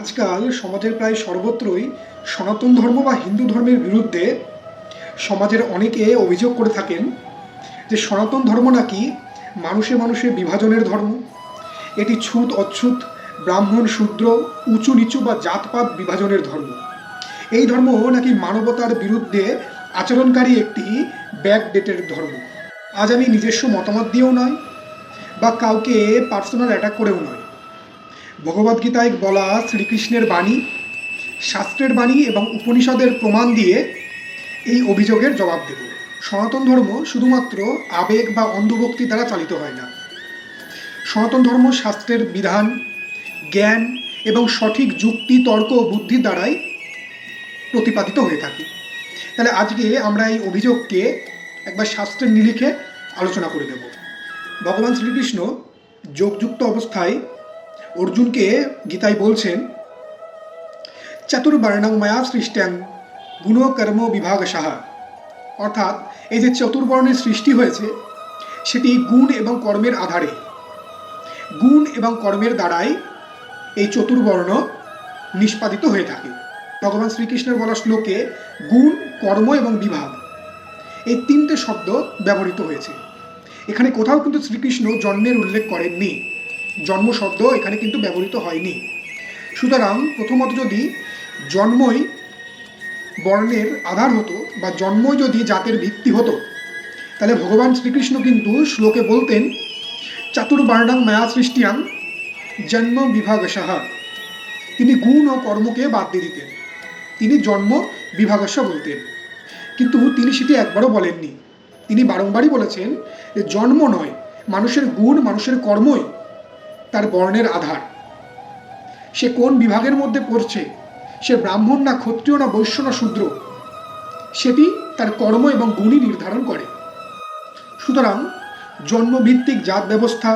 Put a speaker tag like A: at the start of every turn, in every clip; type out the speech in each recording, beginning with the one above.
A: আজকাল সমাজের প্রায় সর্বত্রই সনাতন ধর্ম বা হিন্দু ধর্মের বিরুদ্ধে সমাজের অনেকে অভিযোগ করে থাকেন যে সনাতন ধর্ম নাকি মানুষে মানুষে বিভাজনের ধর্ম। এটি ছুত অচ্ছুত, ব্রাহ্মণ শূদ্র, উঁচু নিচু বা জাতপাত বিভাজনের ধর্ম। এই ধর্ম নাকি মানবতার বিরুদ্ধে আচরণকারী একটি ব্যাকডেটেড ধর্ম। আজ আমি নিজস্ব মতামত দিয়েও নয় বা কাউকে পার্সোনাল অ্যাটাক করেও নয়, ভগবদ্গীতায় বলা শ্রীকৃষ্ণের বাণী, শাস্ত্রের বাণী এবং উপনিষদের প্রমাণ দিয়ে এই অভিযোগের জবাব দেব। সনাতন ধর্ম শুধুমাত্র আবেগ বা অন্ধভক্তি দ্বারা চালিত হয় না। সনাতন ধর্ম শাস্ত্রের বিধান, জ্ঞান এবং সঠিক যুক্তি, তর্ক ও বুদ্ধির দ্বারাই প্রতিপাদিত হয়ে থাকে। তাহলে আজকে আমরা এই অভিযোগকে একবার শাস্ত্রের নিরিখে আলোচনা করে দেব। ভগবান শ্রীকৃষ্ণ যোগযুক্ত অবস্থায় অর্জুনকে গীতায় বলছেন, চতুর্বর্ণং মায়া সৃষ্টাং গুণ কর্ম বিভাগশঃ। অর্থাৎ এই যে চতুর্বর্ণের সৃষ্টি হয়েছে সেটি গুণ এবং কর্মের আধারে, গুণ এবং কর্মের দ্বারাই এই চতুর্বর্ণ নিষ্পাদিত হয়ে থাকে। ভগবান শ্রীকৃষ্ণের বলা শ্লোকে গুণ, কর্ম এবং বিভাগ এই তিনটে শব্দ ব্যবহৃত হয়েছে। এখানে কোথাও কিন্তু শ্রীকৃষ্ণ জন্মের উল্লেখ করেননি, জন্ম শব্দ এখানে কিন্তু ব্যবহৃত হয়নি। সুতরাং প্রথমত যদি জন্মই বর্ণের আধার হতো বা জন্মই যদি জাতের ভিত্তি হতো, তাহলে ভগবান শ্রীকৃষ্ণ কিন্তু শ্লোকে বলতেন চতুর্বর্ণং মায়া সৃষ্টিয়াং জন্ম বিভাগশঃ। তিনি গুণ ও কর্মকে বাদ দিয়ে দিতেন, তিনি জন্ম বিভাগশ বলতেন। কিন্তু তিনি সেটি একবারও বলেননি। তিনি বারংবারই বলেছেন যে জন্ম নয়, মানুষের গুণ, মানুষের কর্মই তার বর্ণের আধার। সে কোন বিভাগের মধ্যে পড়ছে, সে ব্রাহ্মণ না ক্ষত্রিয় না বৈশ্য না শূদ্র, সেটি তার কর্ম এবং গুণই নির্ধারণ করে। সুতরাং জন্মভিত্তিক জাত ব্যবস্থা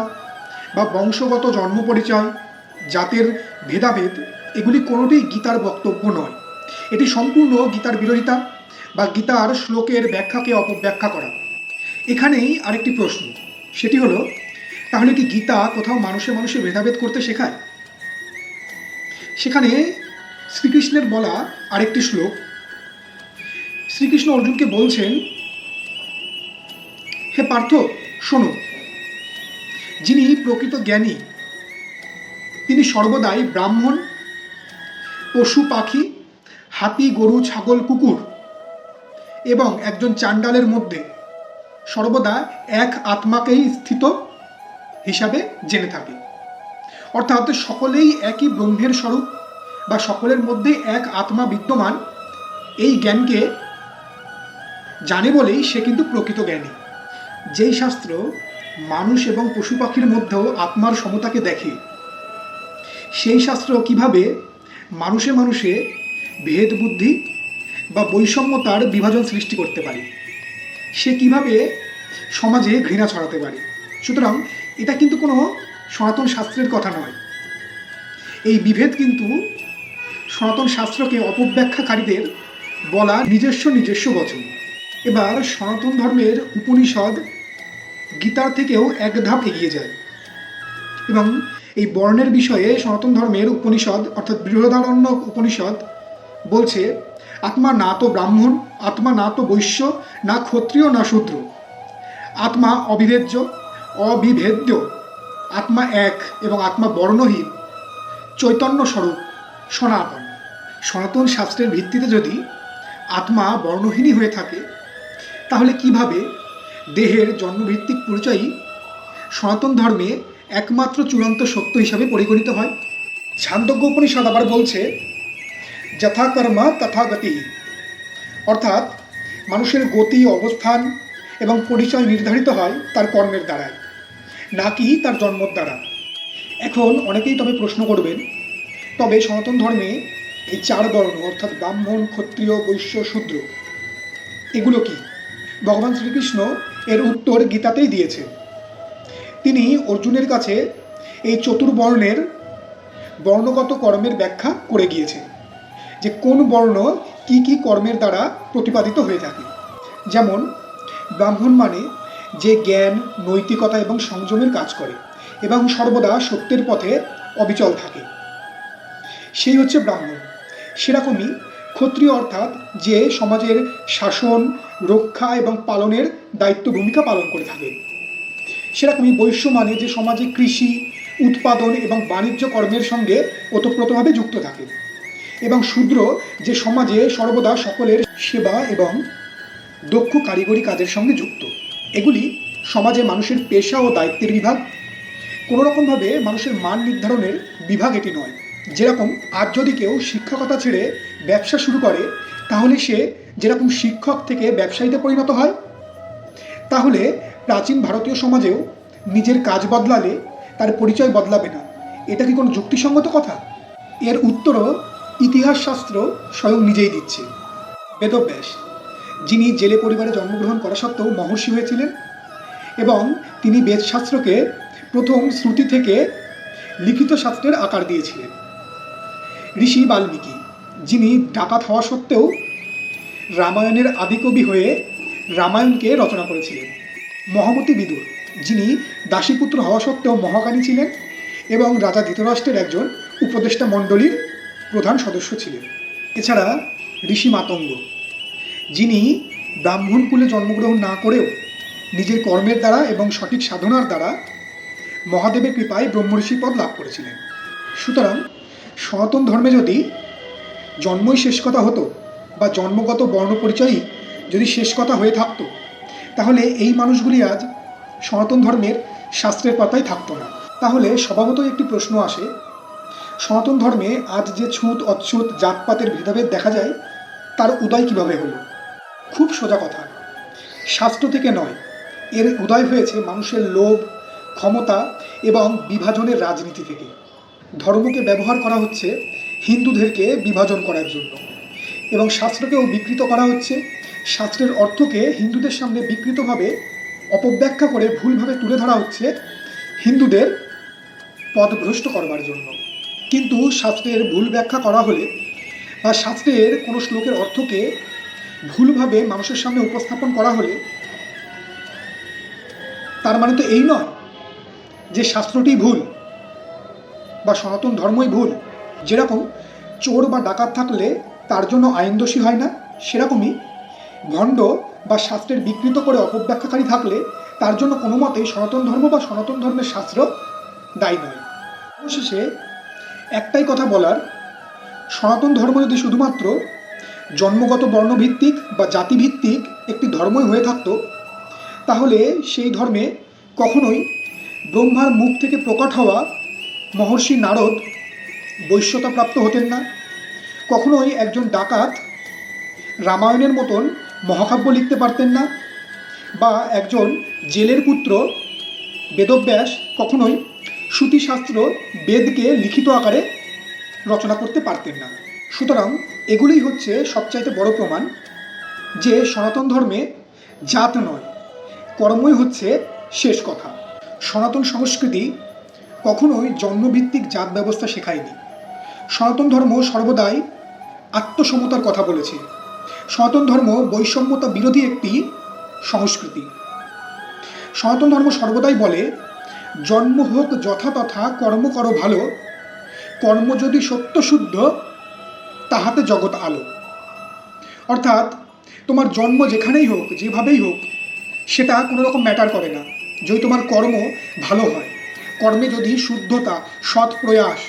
A: বা বংশগত জন্ম পরিচয়, জাতের ভেদাভেদ এগুলি কোনোটিই গীতার বক্তব্য নয়। এটি সম্পূর্ণ গীতার বিরোধিতা বা গীতার শ্লোকের ব্যাখ্যাকে অপব্যাখ্যা করা। এখানেই আরেকটি প্রশ্ন, সেটি হলো তাহলে কি গীতা কোথাও মানুষে মানুষে ভেদাভেদ করতে শেখায়? সেখানে শ্রীকৃষ্ণের বলা আরেকটি শ্লোক, শ্রীকৃষ্ণ অর্জুনকে বলছেন, হে পার্থ শোনো, যিনি প্রকৃত জ্ঞানী তিনি সর্বদাই ব্রাহ্মণ, পশু পাখি, হাতি, গরু, ছাগল, কুকুর এবং একজন চাণ্ডালের মধ্যে সর্বদা এক আত্মাকেই স্থিত হিসাবে জেনে থাকে। অর্থাৎ সকলেই একই ব্রহ্মের স্বরূপ বা সকলের মধ্যে এক আত্মা বিদ্যমান, এই জ্ঞানকে জানে বলেই সে কিন্তু প্রকৃত জ্ঞানী। যেই শাস্ত্র মানুষ এবং পশু পাখির মধ্যেও আত্মার সমতাকে দেখে, সেই শাস্ত্র কিভাবে মানুষে মানুষে ভেদ বুদ্ধি বা বৈষম্যতার বিভাজন সৃষ্টি করতে পারে, সে কিভাবে সমাজে ঘৃণা ছড়াতে পারে? সুতরাং এটা কিন্তু কোনো সনাতন শাস্ত্রের কথা নয়। এই বিভেদ কিন্তু সনাতন শাস্ত্রকে অপব্যাখ্যাকারীদের বলা নিজস্ব বচন। এবার সনাতন ধর্মের উপনিষদ গীতার থেকেও এক ধাপ এগিয়ে যায় এবং এই বর্ণের বিষয়ে সনাতন ধর্মের উপনিষদ অর্থাৎ বৃহদারণ্যক উপনিষদ বলছে, আত্মা না তো ব্রাহ্মণ, আত্মা না তো বৈশ্য, না ক্ষত্রিয় না শূদ্র, আত্মা অবিভেদ্য, অবিভেদ্য, আত্মা এক এবং আত্মা বর্ণহীন, চৈতন্য স্বরূপ, সনাতন। সনাতন শাস্ত্রের ভিত্তিতে যদি আত্মা বর্ণহীনই হয়ে থাকে, তাহলে কিভাবে দেহের জন্মভিত্তিক পরিচয়ই সনাতন ধর্মে একমাত্র চূড়ান্ত সত্য হিসাবে পরিগণিত হয়? ছান্দোগ্য উপনিষদ আবার বলছে, যথা কর্ম তথা গতি। অর্থাৎ মানুষের গতি, অবস্থান এবং পরিচয় নির্ধারিত হয় তার কর্মের দ্বারাই, নাকি তার জন্মর দ্বারা। এখন অনেকেই তবে প্রশ্ন করবেন, তবে সনাতন ধর্মে এই চার বর্ণ অর্থাৎ ব্রাহ্মণ, ক্ষত্রিয়, বৈশ্য, শূদ্র এগুলো কি? ভগবান শ্রীকৃষ্ণ এর উত্তর গীতাতেই দিয়েছে। তিনি অর্জুনের কাছে এই চতুর্বর্ণের বর্ণগত কর্মের ব্যাখ্যা করে গিয়েছে, যে কোন বর্ণ কি কি কর্মের দ্বারা প্রতিপাদিত হয়ে থাকে। যেমন ব্রাহ্মণ মানে যে জ্ঞান, নৈতিকতা এবং সংযমের কাজ করে এবং সর্বদা সত্যের পথে অবিচল থাকে, সেই হচ্ছে ব্রাহ্মণ। সেরকমই ক্ষত্রিয় অর্থাৎ যে সমাজের শাসন, রক্ষা এবং পালনের দায়িত্ব ভূমিকা পালন করে থাকে। সেরকমই বৈশ্য মানে যে সমাজে কৃষি, উৎপাদন এবং বাণিজ্য কর্মের সঙ্গে ওতপ্রোতভাবে যুক্ত থাকে। এবং শূদ্র যে সমাজে সর্বদা সকলের সেবা এবং দক্ষ কারিগরি কাজের সঙ্গে যুক্ত। এগুলি সমাজে মানুষের পেশা ও দায়িত্বের বিভাগ, কোনো রকমভাবে মানুষের মান নির্ধারণের বিভাগ এটি নয়। যেরকম আজ যদি কেউ শিক্ষকতা ছেড়ে ব্যবসা শুরু করে, তাহলে সে যেরকম শিক্ষক থেকে ব্যবসায়ীতে পরিণত হয়, তাহলে প্রাচীন ভারতীয় সমাজেও নিজের কাজ বদলালে তার পরিচয় বদলাবে না। এটা কি কোনো যুক্তিসঙ্গত কথা? এর উত্তরও ইতিহাস শাস্ত্র স্বয়ং নিজেই দিচ্ছে। বেদব্যাস, যিনি জেলে পরিবারে জন্মগ্রহণ করা সত্ত্বেও মহর্ষি হয়েছিলেন এবং তিনি বেদশাস্ত্রকে প্রথম শ্রুতি থেকে লিখিত শাস্ত্রের আকার দিয়েছিলেন। ঋষি বাল্মীকি, যিনি ডাকাত হওয়া সত্ত্বেও রামায়ণের আদিকবি হয়ে রামায়ণকে রচনা করেছিলেন। মহামতি বিদুর, যিনি দাসীপুত্র হওয়া সত্ত্বেও মহাজ্ঞানী ছিলেন এবং রাজা ধৃতরাষ্ট্রের একজন উপদেষ্টা মণ্ডলীর প্রধান সদস্য ছিলেন। এছাড়া ঋষি মাতঙ্গ, যিনি ব্রাহ্মণ কুলে জন্মগ্রহণ না করেও নিজের কর্মের দ্বারা এবং সঠিক সাধনার দ্বারা মহাদেবের কৃপায় ব্রহ্মঋষি পদ লাভ করেছিলেন। সুতরাং সনাতন ধর্মে যদি জন্মই শেষ কথা হতো বা জন্মগত বর্ণ পরিচয়ই যদি শেষ কথা হয়ে থাকতো, তাহলে এই মানুষগুলি আজ সনাতন ধর্মের শাস্ত্রের পাতায় থাকতো না। তাহলে স্বভাবতই একটি প্রশ্ন আসে, সনাতন ধর্মে আজ যে ছুঁত অচ্ছুত জাতপাতের ভেদাভেদ দেখা যায়, তার উদয় কিভাবে হলো? খুব সোজা কথা, শাস্ত্র থেকে নয়। এর উদয় হয়েছে মানুষের লোভ, ক্ষমতা এবং বিভাজনের রাজনীতি থেকে। ধর্মকে ব্যবহার করা হচ্ছে হিন্দুদেরকে বিভাজন করার জন্য এবং শাস্ত্রকেও বিকৃত করা হচ্ছে। শাস্ত্রের অর্থকে হিন্দুদের সামনে বিকৃতভাবে অপব্যাখ্যা করে ভুলভাবে তুলে ধরা হচ্ছে হিন্দুদের পথভ্রষ্ট করবার জন্য। কিন্তু শাস্ত্রের ভুল ব্যাখ্যা করা হলে বা শাস্ত্রের কোনো শ্লোকের অর্থকে ভুলভাবে মানুষের সামনে উপস্থাপন করা হলে তার মানে তো এই নয় যে শাস্ত্রটি ভুল বা সনাতন ধর্মই ভুল। যেরকম চোর বা ডাকাত থাকলে তার জন্য আইন দোষী হয় না, সেরকমই ভণ্ড বা শাস্ত্রের বিকৃত করে অপব্যাখ্যাকারী থাকলে তার জন্য কোনো মতেই সনাতন ধর্ম বা সনাতন ধর্মের শাস্ত্র দায়ী নয়। অবশেষে একটাই কথা বলার, সনাতন ধর্ম যদি শুধুমাত্র জন্মগত বর্ণভিত্তিক বা জাতিভিত্তিক একটি ধর্মই হয়ে থাকতো, তাহলে সেই ধর্মে কখনোই ব্রহ্মার মুখ থেকে প্রকট হওয়া মহর্ষি নারদ বৈশ্যতা প্রাপ্ত হতেন না। কখনোই একজন ডাকাত রামায়ণের মতন মহাকাব্য লিখতে পারতেন না, বা একজন জেলের পুত্র বেদব্যাস কখনোই শ্রুতিশাস্ত্র বেদকে লিখিত আকারে রচনা করতে পারতেন না। সুতরাং এগুলোই হচ্ছে সবচাইতে বড় প্রমাণ যে সনাতন ধর্মে জাত নয়, কর্মই হচ্ছে শেষ কথা। সনাতন সংস্কৃতি কখনোই জন্মভিত্তিক জাত ব্যবস্থা শেখায়নি। সনাতন ধর্ম সর্বদাই আত্মসমতার কথা বলেছে। সনাতন ধর্ম বৈষম্যতা বিরোধী একটি সংস্কৃতি। সনাতন ধর্ম সর্বদাই বলে, জন্ম হোক যথাতথা, কর্ম করো ভালো, কর্ম যদি সত্য শুদ্ধ, তাহাতে জগৎ আলো। অর্থাৎ তোমার জন্ম যেখানেই হোক, যেভাবেই হোক, সেটা কোনো রকম ম্যাটার করে না যদি তোমার কর্ম ভালো হয়। কর্মে যদি শুদ্ধতা, সৎ প্রয়াস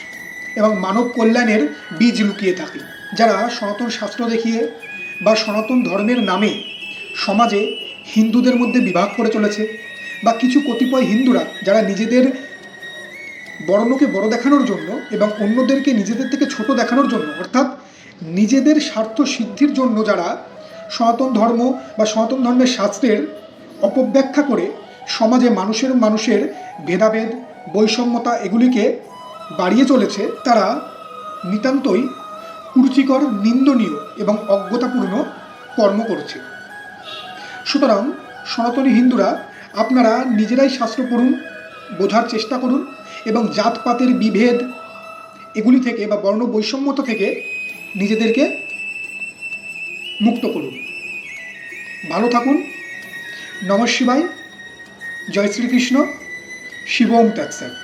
A: এবং মানব কল্যাণের বীজ লুকিয়ে থাকে। যারা সনাতন শাস্ত্র দেখিয়ে বা সনাতন ধর্মের নামে সমাজে হিন্দুদের মধ্যে বিভাগ করে চলেছে, বা কিছু কতিপয় হিন্দুরা যারা নিজেদের বর্ণকে বড় দেখানোর জন্য এবং অন্যদেরকে নিজেদের থেকে ছোট দেখানোর জন্য, অর্থাৎ নিজেদের স্বার্থ সিদ্ধির জন্য যারা সনাতন ধর্ম বা সনাতন ধর্মের শাস্ত্রের অপব্যাখ্যা করে সমাজে মানুষের ভেদাভেদ, বৈষম্যতা এগুলিকে বাড়িয়ে চলেছে, তারা নিতান্তই কুরুচিকর, নিন্দনীয় এবং অজ্ঞতাপূর্ণ কর্ম করছে। সুতরাং সনাতনী হিন্দুরা, আপনারা নিজেরাই শাস্ত্র পড়ুন, বোঝার চেষ্টা করুন এবং জাতপাতের বিভেদ এগুলি থেকে বা বর্ণ বৈষম্যতা থেকে নিজেদেরকে মুক্ত করুন। ভালো থাকুন। নমঃ শিবায়। জয় শ্রীকৃষ্ণ। শিব ওম তৎসৎ।